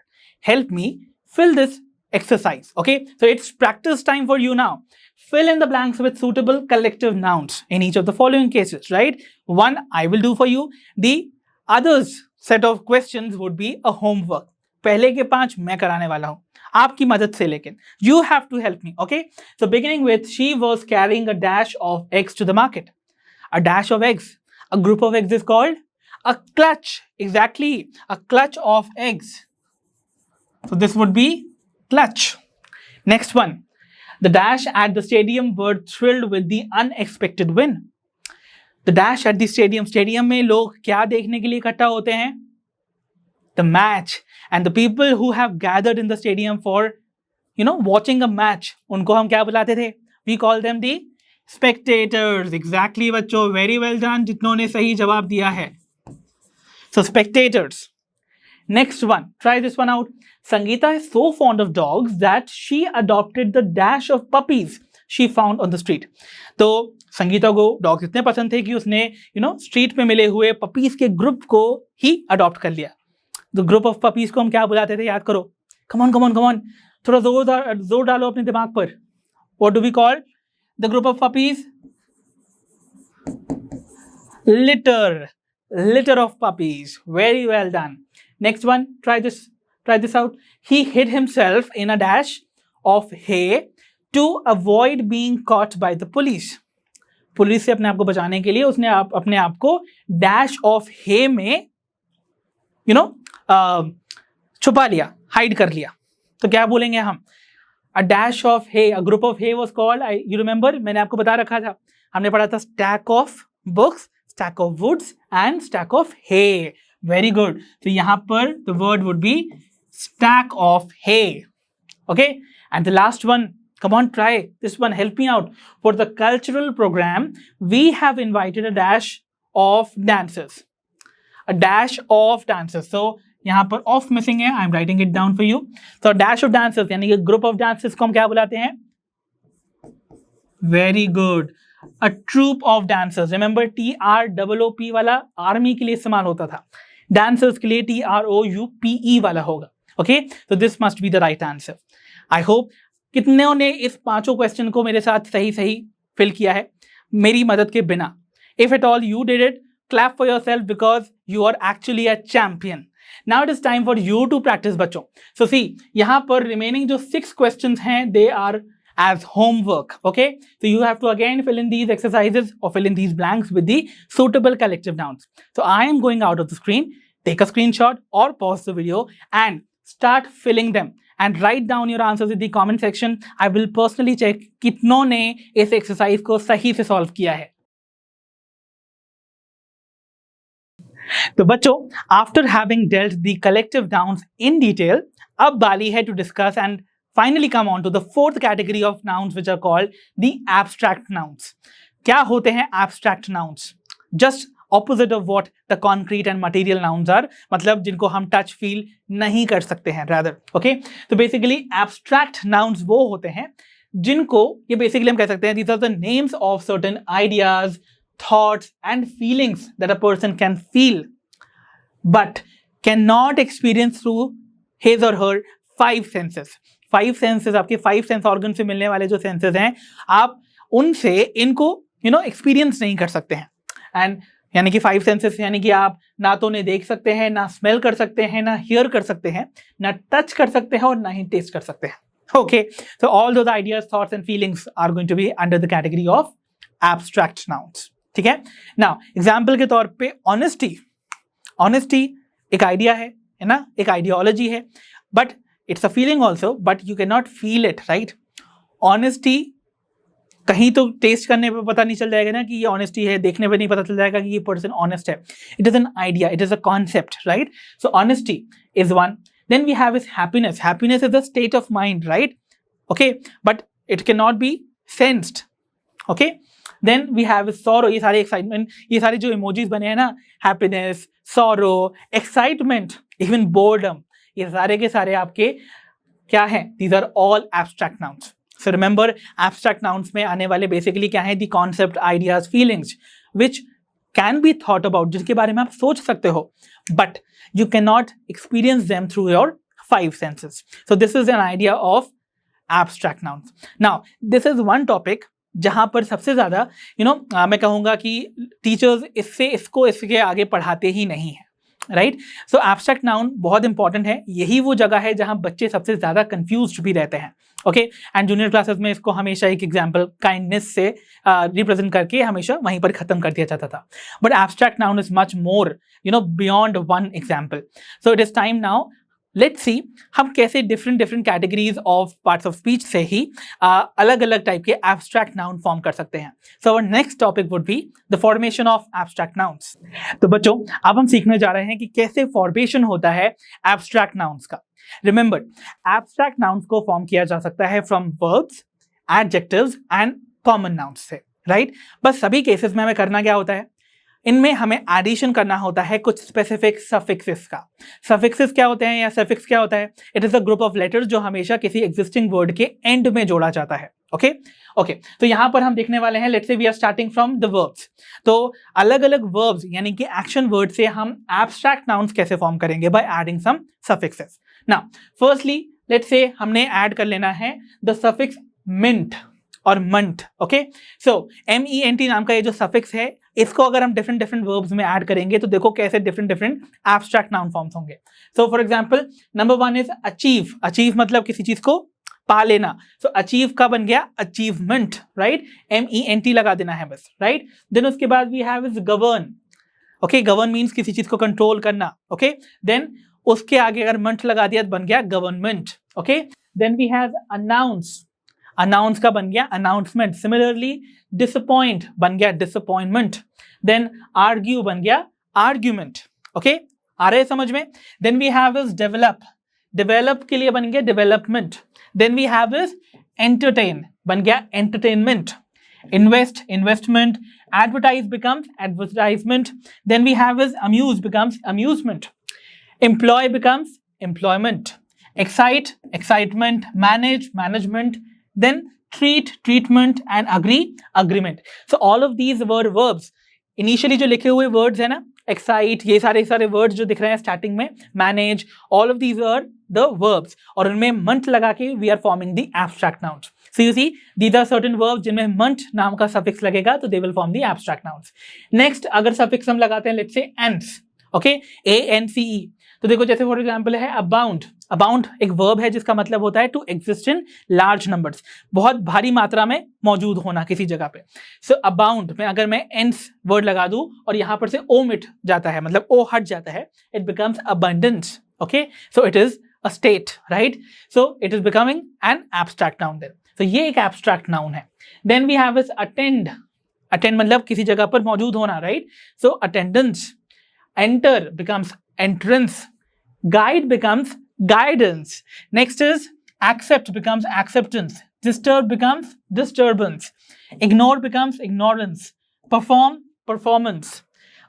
help me fill this exercise. Okay, so it's practice time for you now. Fill in the blanks with suitable collective nouns in each of the following cases, right? One I will do for you. The others set of questions would be a homework. पहले के 5 मैं कराने वाला हूं आपकी मदद से, लेकिन you have to help me. Okay, so beginning with, she was carrying a dash of eggs to the market. A dash of eggs, a group of eggs is called a clutch. Exactly, a clutch of eggs. So this would be clutch. Next one, the dash at the stadium were thrilled with the unexpected win. The dash at the stadium, stadium में लोग क्या देखने के लिए इकट्ठा होते हैं? The match. And the people who have gathered in the stadium for, watching a match, उनको हम क्या बुलाते थे? We call them the spectators. Exactly बच्चों, very well done जितनों ने सही जवाब दिया है. So spectators. Next one, try this one out. Sangeeta is so fond of dogs that she adopted the dash of puppies she found on the street. तो संगीता को dogs इतने पसंद थे कि उसने स्ट्रीट में मिले हुए पपीज के ग्रुप को ही अडॉप्ट कर लिया. द ग्रुप ऑफ पपीज को हम क्या बुलाते थे? याद करो. कमॉन कमॉन कमॉन, थोड़ा जोर डालो अपने दिमाग पर. What do we call the group of puppies? litter of puppies. Very well done. Next one, try this out. He hid himself in a dash of hay to avoid being caught by the police. Police से अपने आप को बचाने के लिए उसने अपने आप को डैश ऑफ हे में छुपा लिया, हाइड कर लिया. तो क्या बोलेंगे हम? A dash of hay, a group of hay was called, you remember, मैंने आपको बता रखा था, हमने पढ़ा था stack of books, stack of woods and stack of hay. Very good. तो यहां पर the word would be stack of hay. Okay, and the last one, come on, try this one, help me out. For the cultural program, we have invited a dash of dancers. A dash of dancers. So यहाँ पर of missing है, I am writing it down for you. तो dash of dancers यानी कि group of dancers को हम क्या बुलाते हैं? Very good, a troop of dancers. Remember TROOP वाला आर्मी के लिए इस्तेमाल होता था, डांसर्स के लिए TROUPE वाला होगा. ओके, तो this must be the right answer. I hope कितनों ने इस 5 क्वेश्चन को मेरे साथ सही फिल किया है मेरी मदद के बिना. If at all you did it, clap for yourself because you are actually a champion. Now it is time for you to practice बच्चों. So see, यहाँ पर remaining जो 6 questions हैं, they are as homework. Okay, so you have to again fill in these exercises or fill in these blanks with the suitable collective nouns. So I am going out of the screen. Take a screenshot or pause the video and start filling them. And write down your answers in the comment section. I will personally check कितनों ने इस exercise को सही से solve किया है. तो बच्चों, after having dealt the collective nouns in detail, अब बारी है to discuss and finally come on to the 4th category of nouns which are called the abstract nouns. क्या होते हैं abstract nouns? Just opposite of what the concrete and material nouns are, मतलब जिनको हम touch feel नहीं कर सकते हैं रादर. ओके, तो बेसिकली एब्स्ट्रैक्ट नाउन्स वो होते हैं जिनको ये बेसिकली हम कह सकते हैं, these are the names of certain ideas, thoughts and feelings that a person can feel but cannot experience through his or her 5 senses. 5 senses, आपके 5 सेंस ऑर्गन से मिलने वाले जो सेंसेस हैं, आप उनसे इनको एक्सपीरियंस नहीं कर सकते हैं. एंड यानी कि 5 सेंसेस यानी कि आप ना तो उन्हें देख सकते हैं, ना स्मेल कर सकते हैं, ना हियर कर सकते हैं, ना टच कर सकते हैं और ना ही टेस्ट कर सकते हैं. Okay, so all those ideas, thoughts and feelings are going to be under the category of abstract nouns. ठीक है. नाउ एग्जाम्पल के तौर पे ऑनेस्टी एक आइडिया है ना, एक आइडियोलॉजी है, but it's a feeling also, but you can not feel it, right. Honesty कहीं तो टेस्ट करने पे पता नहीं चल जाएगा ना कि ये ऑनेस्टी है, देखने पे नहीं पता चल जाएगा कि ये पर्सन ऑनेस्ट है. It is an idea, it is a concept, right. So honesty is one. Then we have is happiness. Happiness is a state of mind, right. Okay, but it can not be sensed. Okay, then we have sorrow. ये सारे excitement, ये सारे जो emojis बने हैं ना, happiness, sorrow, excitement, even boredom, ये सारे के सारे आपके क्या हैं? These are all abstract nouns. So remember, abstract nouns में आने वाले बेसिकली क्या है? The concept, ideas, feelings which can be thought about, जिनके बारे में आप सोच सकते हो, but you can not experience them through your five senses. So this is an idea of abstract nouns. Now this is one topic जहां पर सबसे ज्यादा मैं कहूंगा कि टीचर्स इसके आगे पढ़ाते ही नहीं है, राइट. सो एब्स्ट्रैक्ट नाउन बहुत इंपॉर्टेंट है. यही वो जगह है जहां बच्चे सबसे ज्यादा कंफ्यूज्ड भी रहते हैं. ओके, एंड जूनियर क्लासेस में इसको हमेशा एक एग्जांपल काइंडनेस से रिप्रेजेंट करके हमेशा वहीं पर खत्म कर दिया जाता था. But abstract noun is much more beyond one example. So it is time now, let's see हम कैसे different categories of parts of speech से ही अलग अलग टाइप के एब्स्ट्रैक्ट नाउन फॉर्म कर सकते हैं. So our next topic would be the formation of abstract nouns. तो बच्चों अब हम सीखने जा रहे हैं कि कैसे फॉर्मेशन होता है एब्स्ट्रैक्ट नाउन्स का. रिमेंबर, एब्स्ट्रैक्ट नाउन्स को फॉर्म किया जा सकता है from verbs, adjectives and common nouns से, राइट. बस सभी केसेस में हमें करना क्या होता है, इनमें हमें एडिशन करना होता है कुछ स्पेसिफिक सफिक्सेस का. सफिक्सेस क्या होते हैं या सफिक्स क्या होता है? It is a group of letters जो हमेशा किसी एग्जिस्टिंग वर्ड के एंड में जोड़ा जाता है. ओके, तो यहां पर हम देखने वाले हैं, let's say we are starting from the verbs. तो अलग अलग वर्ब्स यानी कि एक्शन वर्ड से हम एब्स्ट्रैक्ट नाउन्स कैसे फॉर्म करेंगे? By adding some suffixes. Now firstly let's say हमने ऐड कर लेना है द सफिक्स मिंट और मंथ. ओके, सो MENT नाम का ये जो सफिक्स है, इसको अगर हम डिफरेंट वर्ब्स में ऐड करेंगे तो देखो कैसे डिफरेंट एब्स्ट्रैक्ट नाउन फॉर्म्स होंगे. So for example number 1 is achieve. Achieve मतलब किसी चीज को पा लेना. सो अचीव का बन गया अचीवमेंट, राइट. MENT लगा देना है बस, राइट. देन उसके बाद we have is govern. Okay, govern means किसी चीज को कंट्रोल करना. ओके, देन उसके आगे अगर मंथ लगा दिया तो बन गया government. Okay, then we have announce. Announce का बन गया अनाउंसमेंट. सिमिलरली डिसअपॉइंट बन गया डिसअपॉइंटमेंट. देन आर्ग्यू बन गया आर्ग्यूमेंट. ओके, आ रहे समझ में. Then we have is develop. Develop के लिए बन गया development. Then we have is entertain, बन गया entertainment. Invest, investment. Advertise becomes advertisement. Then we have is amuse becomes amusement. Employ becomes employment. Excite, excitement. Manage, management. Then treat, treatment and agree, agreement. So all of these were verbs. Initially जो लिखे हुए words है ना, excite, ये सारे words जो दिख रहे हैं starting में, manage, all of these are the verbs. और उनमें month लगा के we are forming the abstract nouns. So you see, these are certain verbs जिनमें month नाम का suffix लगेगा तो they will form the abstract nouns. Next अगर suffix हम लगाते हैं, let's say ance. Okay, ANCE. तो देखो जैसे फॉर एग्जाम्पल है अबाउंड. अबाउंड एक वर्ब है जिसका मतलब होता है to exist in large numbers, बहुत भारी मात्रा में मौजूद होना किसी जगह पे. सो अबाउंड में अगर मैं एंस वर्ड लगा दूं और यहां पर से ओ मिट जाता है, मतलब ओ हट जाता है, it becomes abundance. Okay, so it is a state, right. So it is becoming an abstract noun then. तो ये एक एब्स्ट्रैक्ट नाउन है. Then we have is attend. Attend मतलब किसी जगह पर मौजूद होना, right. So attendance. Enter becomes entrance. Guide becomes guidance. Next is accept becomes acceptance. Disturb becomes disturbance. Ignore becomes ignorance. Perform, performance.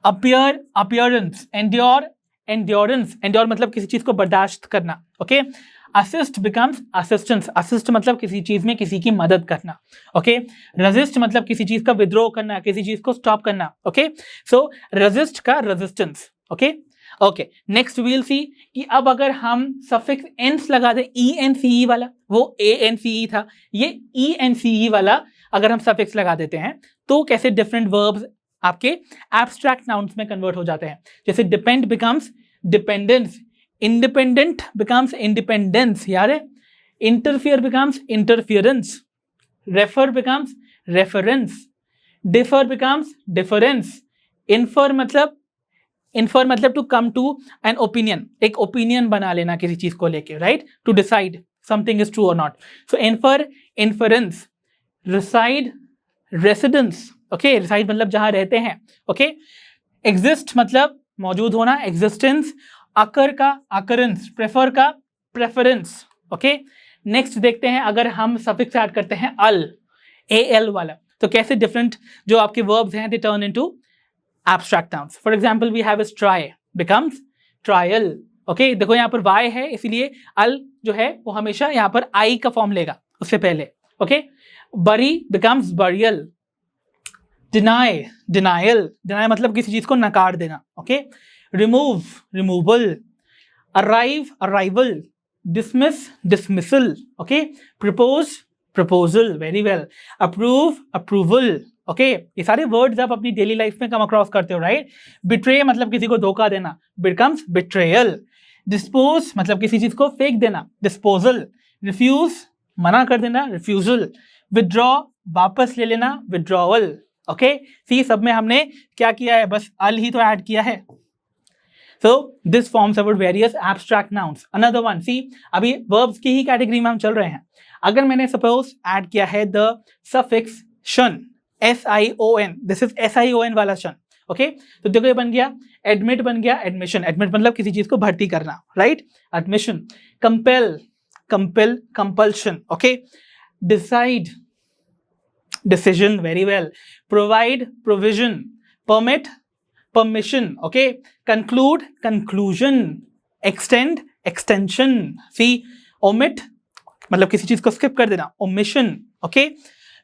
Appear, appearance. Endure, endurance. Endure मतलब किसी चीज को बर्दाश्त करना. Okay? Assist becomes assistance. Assist मतलब किसी चीज में किसी की मदद करना. Okay? Resist मतलब किसी चीज का विद्रोह करना, किसी चीज को स्टॉप करना. Okay? So resist का resistance. Okay? Okay, next we'll see कि अब अगर हम सफिक्स एंस लगा दें, ENCE वाला, वो ANCE था, ये ENCE वाला अगर हम सफिक्स लगा देते हैं तो कैसे डिफरेंट वर्ब्स आपके एब्स्ट्रैक्ट नाउन्स में कन्वर्ट हो जाते हैं. जैसे depend becomes dependence. Independent becomes independence. यार, interfere becomes interference. Refer becomes reference. Differ becomes difference. Infer मतलब to come to an opinion, एक ओपिनियन बना लेना किसी चीज को लेके, right. To decide something is true और not. So infer, inference. Reside, residence. Okay, reside मतलब जहां रहते हैं. ओके, एग्जिस्ट मतलब मौजूद होना, एग्जिस्टेंस. अकर का अकरेंस. प्रेफर का प्रेफरेंस. ओके, नेक्स्ट देखते हैं अगर हम सफिक्स ऐड करते हैं अल, AL वाला, तो कैसे डिफरेंट जो आपके वर्ब्स हैं they turn into abstract nouns. For example, we have is try becomes trial. Okay, देखो यहाँ पर y है इसलिए al जो है वो हमेशा यहाँ पर I का फॉर्म लेगा उससे पहले. Okay, bury becomes burial. Deny, denial. Deny मतलब किसी चीज को नकार देना. Okay, remove, removal. Arrive, arrival. dismiss, dismissal, okay, propose, proposal, very well, approve, approval, okay, ये सारे वर्ड्स आप अपनी डेली लाइफ में कम अक्रॉस करते हो, राइट. betray मतलब किसी को धोखा देना, becomes betrayal. dispose मतलब किसी चीज को फेंक देना, disposal. refuse मना कर देना, refusal. withdraw वापस ले लेना, withdrawal. ओके, सी सब में हमने क्या किया है, बस अल ही तो ऐड किया है. So this forms our various abstract nouns. Another one, see, अभी verbs की ही कैटेगरी में हम चल रहे हैं. अगर मैंने suppose ऐड किया है the suffix शन, SION, this is SION वाला शन, ओके, तो देखो ये बन गया admit, बन गया admission. admit मतलब किसी चीज को भर्ती करना, right? admission. compel, compel, compulsion, okay. decide, decision, very well. provide, provision. permit, permission, okay. conclude, conclusion. extend, extension. see, omit मतलब किसी चीज को स्किप कर देना, omission, okay.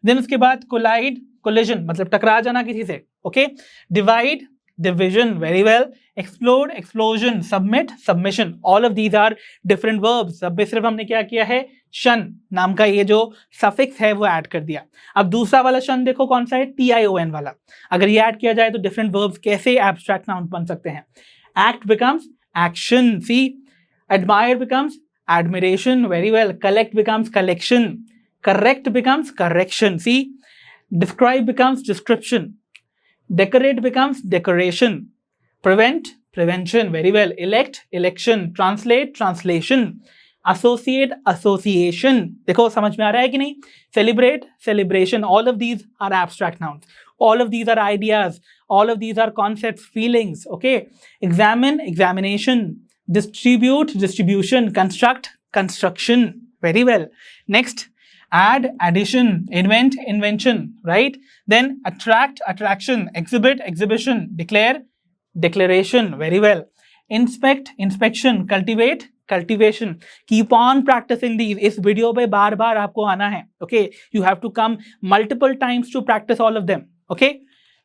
then उसके बाद collide, collision मतलब टकरा जाना किसी से, okay. divide, division, very well. explode, explosion. submit, submission. all of these are different verbs. अब भी सिर्फ हमने क्या किया है, शन नाम का ये जो सफिक्स है वो ऐड कर दिया. अब दूसरा वाला शन देखो कौन सा है, TION वाला. अगर ये ऐड किया जाए तो डिफरेंट वर्ब्स कैसे एब्स्ट्रैक्ट नाउन बन सकते हैं. Act becomes action, see. Admire becomes admiration, very well. Collect becomes collection. Correct becomes correction, see. Describe becomes description. Decorate becomes decoration. Prevent, prevention, very well. Elect, election. Translate, translation. Associate, association. देखो समझ में आ रहा है कि नहीं. Celebrate, celebration. All of these are abstract nouns. All of these are ideas. All of these are concepts, feelings, okay. Examine, examination. Distribute, distribution. Construct, construction, very well. Next, add, addition. invent, invention, right. then attract, attraction. exhibit, exhibition. declare, declaration, very well. inspect, inspection. cultivate, cultivation. keep on practicing these. इस video पे बार बार आपको आना है, okay. you have to come multiple times to practice all of them, okay.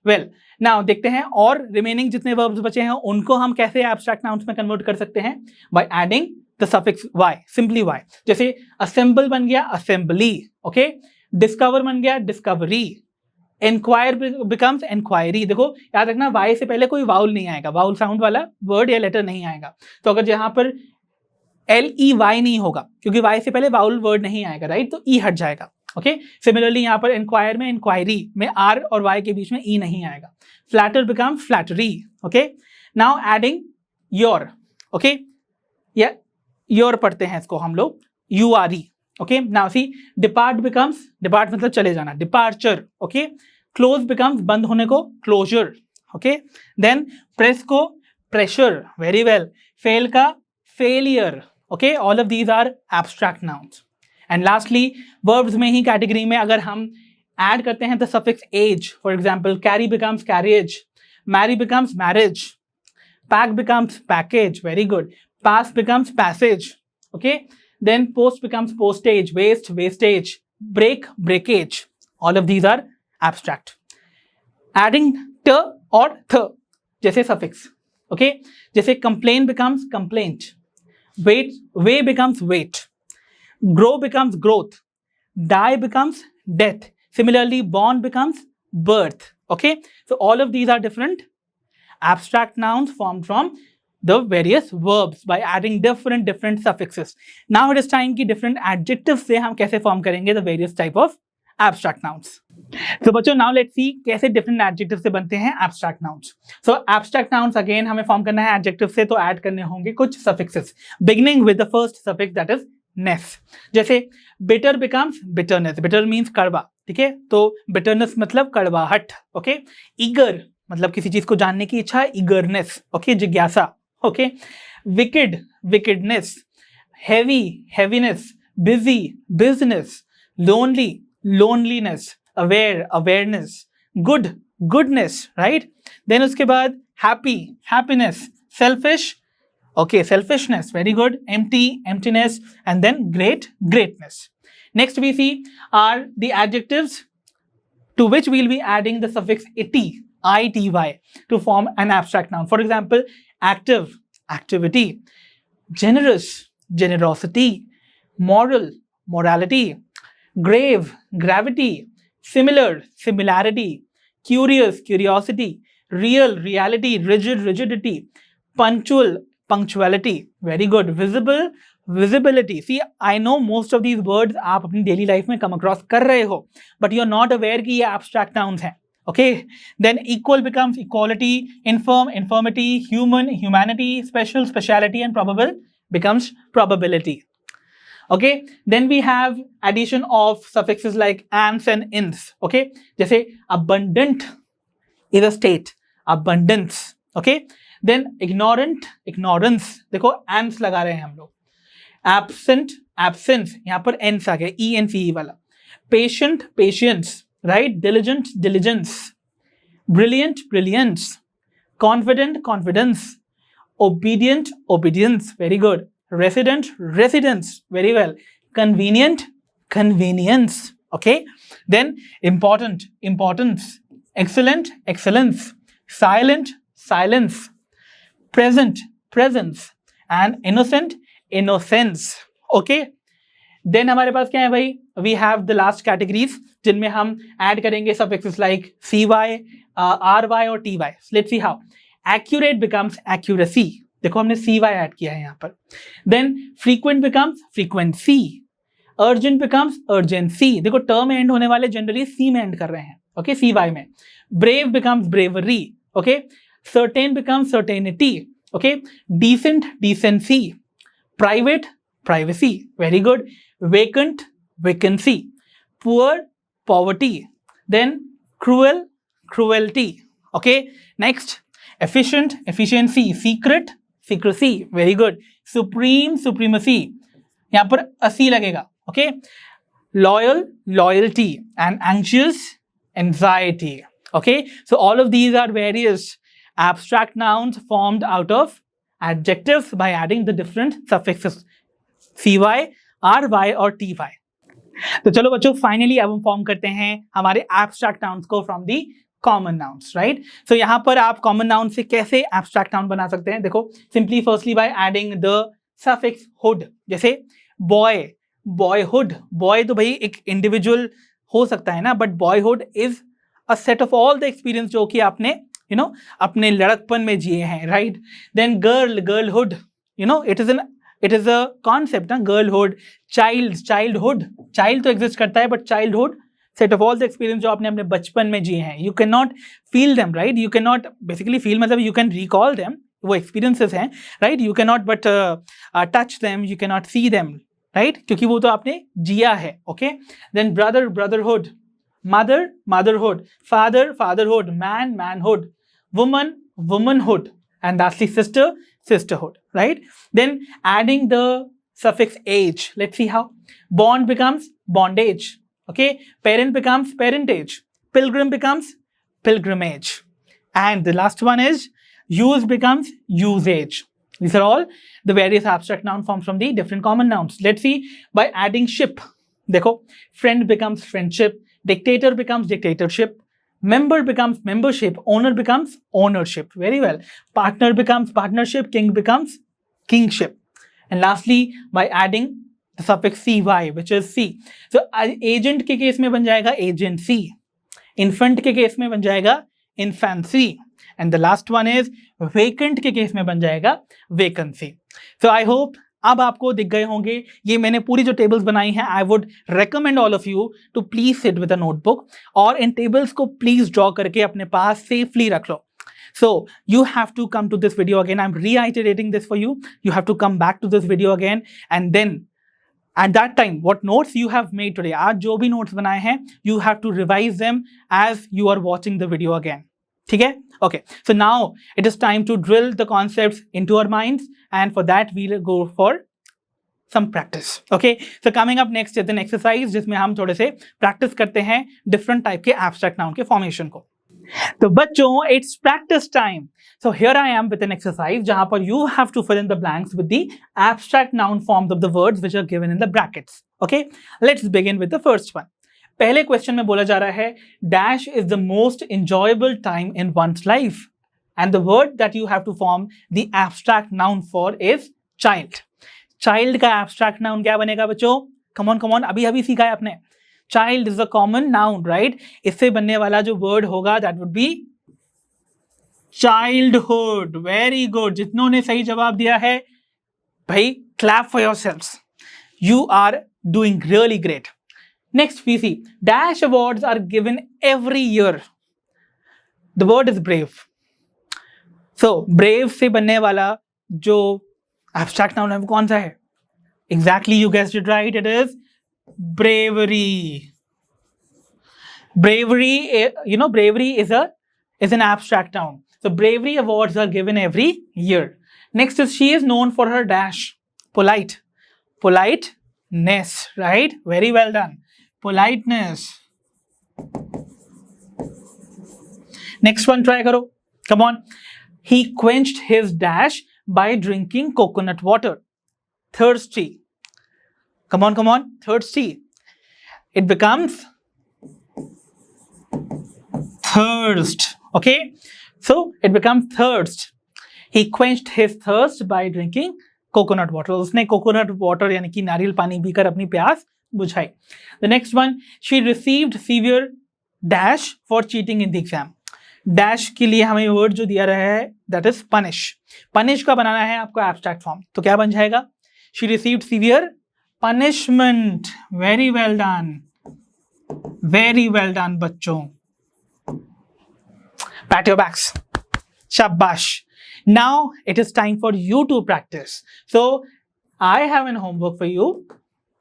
well, now देखते हैं और remaining जितने verbs बचे हैं उनको हम कैसे abstract nouns में कन्वर्ट कर सकते हैं, by adding the suffix y, simply y. जैसे assemble बन गया assembly, okay. discover बन गया discovery. inquire becomes inquiry. देखो याद रखना y से पहले कोई वाउल नहीं आएगा, वाउल साउंड वाला वर्ड या लेटर नहीं आएगा. तो अगर यहाँ पर LEY नहीं होगा क्योंकि y से पहले वाउल वर्ड नहीं आएगा, राइट, तो e हट जाएगा, ओके. सिमिलरली यहाँ पर इंक्वायर में, इंक्वायरी में r और y के बीच में e नहीं आएगा. Flatter becomes flattery, okay. now adding your, okay, या योर पढ़ते हैं इसको हम लोग URE, okay. Now see, depart becomes, depart मतलब चले जाना, डिपार्चर, ओके. क्लोज बिकम्स बंद होने को, क्लोजर, ओके. देन प्रेस को प्रेशर, वेरी वेल. फेल का failure, okay. All of these are abstract nouns. And lastly verbs में ही कैटेगरी में अगर हम ऐड करते हैं the suffix age, for example carry becomes carriage, marry becomes marriage, pack becomes package, very good. pass becomes passage, okay. then post becomes postage, waste, wastage, break, breakage. all of these are abstract. adding t or th जैसे suffix, okay. जैसे complain becomes complaint, wait, way becomes wait, grow becomes growth, die becomes death. similarly born becomes birth, okay. so all of these are different abstract nouns formed from the various verbs by adding different suffixes. now it is time कि different adjectives से हम कैसे form करेंगे the various type of abstract nouns. so बच्चों, now let's see कैसे different adjectives से बनते हैं abstract nouns. so abstract nouns again हमें form करना है adjective से, तो add करने होंगे कुछ suffixes beginning with the first suffix that is ness. जैसे bitter becomes bitterness. bitter means कड़वा, ठीक है, तो bitterness मतलब कड़वाहट, ओके. eager मतलब किसी चीज को जानने की इच्छा, eagerness, ओके, जिज्ञासा, okay. wicked, wickedness. heavy, heaviness. busy, business. lonely, loneliness. aware, awareness. good, goodness, right. then उसके बाद happy, happiness. selfish, okay, selfishness, very good. empty, emptiness. and then great, greatness. next we see are the adjectives to which we'll be adding the suffix ity, ity, to form an abstract noun. for example, active, activity. generous, generosity, moral, morality, grave, gravity, similar, similarity, curious, curiosity, real, reality, rigid, rigidity, punctual, punctuality. Very good. Visible, visibility. See, I know most of these words आप अपनी daily life में come across कर रहे हो, but you are not aware कि ये abstract nouns हैं. Okay, then equal becomes equality, infirm, infirmity, human, humanity, special, speciality, and probable becomes probability. Okay, then we have addition of suffixes like ans and ins. Okay, जैसे abundant is a state, abundance. Okay, then ignorant, ignorance. देखो ans लगा रहे हैं हम लोग. Absent, absence. यहाँ पर ends आ गया, ENCE वाला. Patient, patience. Right? Diligent, diligence. Brilliant, brilliance. Confident, confidence. Obedient, obedience. Very good. Resident, residence. Very well. Convenient, convenience. Okay. Then important, importance. Excellent, excellence. Silent, silence. Present, presence. And innocent, innocence. Okay. Then हमारे पास क्या है भाई? We have the last categories जिनमें हम add करेंगे suffixes like cy, ry और ty. Let's see how. Accurate becomes accuracy. देखो हमने cy ऐड किया है यहाँ पर. Then frequent becomes frequency. Urgent becomes urgency. देखो term end होने वाले generally c में end कर रहे हैं. Okay, cy में. Brave becomes bravery. Okay. Certain becomes certainty. Okay. Decent, decency. Private, privacy. Very good. Vacant, vacancy. Poor, poverty. Then cruel, cruelty. Okay. Next, efficient, efficiency. Secret, secrecy. Very good. Supreme, supremacy. यहाँ पर अस्सी लगेगा. Okay. Loyal, loyalty. And anxious, anxiety. Okay. So all of these are various abstract nouns formed out of adjectives by adding the different suffixes cy, ry और ty. तो चलो बच्चों, finally अब हम फॉर्म करते हैं हमारे एब्स्ट्रैक्ट नाउन्स को from the common nouns. Right, so यहाँ पर आप कॉमन नाउन से कैसे एब्स्ट्रैक्ट नाउन बना सकते हैं? देखो, simply firstly by adding the suffix hood. जैसे बॉय, बॉयहुड. बॉय तो भाई एक इंडिविजुअल हो सकता है ना, but boyhood is a set of all the experience जो कि आपने अपने लड़कपन में जिए हैं. Right, then girl, girlhood. It is a concept ना, गर्लहुड. Child, childhood. चाइल्ड तो एग्जिस्ट करता है, but childhood set of all the experience जो आपने अपने बचपन में जिए हैं. You can not feel them. Right, you can not basically feel, मतलब यू कैन रिकॉल देम, वो एक्सपीरियंसेस हैं. Right, you can not but touch them, you can not see them. Right, क्योंकि वो तो आपने जिया है. Okay, then brother, brotherhood. Mother, motherhood. Father, fatherhood. Man, manhood. Woman, womanhood. And lastly, sister, sisterhood. Right? Then adding the suffix age. Let's see how. Bond becomes bondage. Okay? Parent becomes parentage. Pilgrim becomes pilgrimage. And the last one is use becomes usage. These are all the various abstract noun forms from the different common nouns. Let's see by adding ship. देखो, friend becomes friendship. Dictator becomes dictatorship. Member becomes membership. Owner becomes ownership. Very well. Partner becomes partnership. King becomes kingship. And lastly, by adding the suffix cy, which is c. So agent के case में बन जाएगा agency. Infant के case में बन जाएगा infancy. And the last one is vacant के case में बन जाएगा vacancy. So I hope अब आपको दिख गए होंगे. ये मैंने पूरी जो टेबल्स बनाई हैं, I would recommend all of you to please sit with a notebook और इन टेबल्स को प्लीज ड्रॉ करके अपने पास सेफली रख लो. So you have to come to this video again. I'm reiterating this for you. You have to come back to this video again, and then at that time, what notes you have made today, आज जो भी notes बनाए हैं, you have to revise them as you are watching the video again. ठीक है? Okay. So now it is time to drill the concepts into our minds, and for that we'll go for some practice. Okay. So coming up next is an exercise जिसमें हम थोड़े से practice करते हैं different type के abstract noun के formation को. तो बच्चों, it's practice time. So here I am with an exercise जहां पर you have to fill in the blanks with the abstract noun forms of the words which are given in the brackets. Okay, let's begin with the first one. पहले question में बोला जा रहा है dash is the most enjoyable time in one's life, and the word that you have to form the abstract noun for is child. Child का abstract noun क्या बनेगा बच्चों? कम ऑन अभी अभी सीखा है आपने. Child is a common noun, right? इससे बनने वाला जो वर्ड होगा that would be childhood. Very good. जितनों ने सही जवाब दिया है भाई, clap for yourselves. You are doing really great. Next, we see Dash awards are given every year. The word is brave. So, brave से बनने वाला जो abstract noun है वो कौन सा है? Exactly, you guessed it right. It is bravery. Bravery, bravery is an abstract noun. So, bravery awards are given every year. Next is she is known for her dash. Politeness, right? Very well done. Politeness. Next one, try karo. Come on. He quenched his dash by drinking coconut water. Thirsty. Come on. Thirsty. It becomes thirst. Okay? So, it becomes thirst. He quenched his thirst by drinking coconut water. उसने coconut water यानी कि नारियल पानी पीकर अपनी प्यास बुझाई. The next one, she received severe dash for cheating in the exam. Dash के लिए हमें वर्ड जो दिया रहा है that is punish. Punish का बनाना है आपको abstract form. तो क्या बन जाएगा? She received severe punishment. Very well done. Very well done बच्चों. Pat your backs. Shabash. Now it is time for you to practice. So I have an homework for you.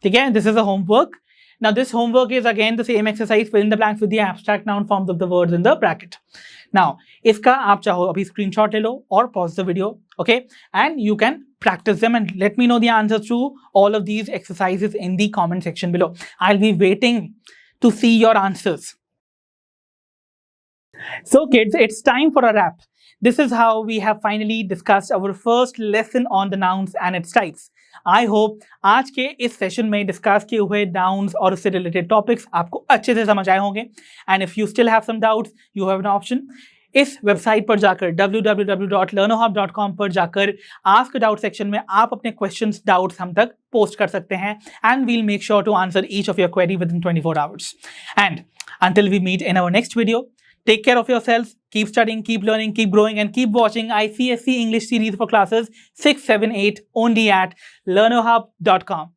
Okay, this is a homework. Now this homework is again the same exercise. Fill in the blanks with the abstract noun forms of the words in the bracket. Now इसका आप चाहो अभी screenshot ले लो और pause the video. Okay, and you can practice them and let me know the answers to all of these exercises in the comment section below. I'll be waiting to see your answers. So kids, it's time for a wrap. This is how we have finally discussed our first lesson on the nouns and its types. I hope आज के इस session में discuss किए हुए nouns और उससे related topics आपको अच्छे से समझ आए होंगे. And if you still have some doubts, you have an option. इस वेबसाइट पर जाकर www.learnohub.com पर जाकर आस्क डाउट सेक्शन में आप अपने क्वेश्चंस, डाउट्स हम तक पोस्ट कर सकते हैं. And we'll make sure to answer each of your query within 24 hours. And until we meet in our next video, take care of yourselves, keep studying, keep learning, keep growing, and keep watching ICSE English series for classes 6, 7, 8 only at learnohub.com.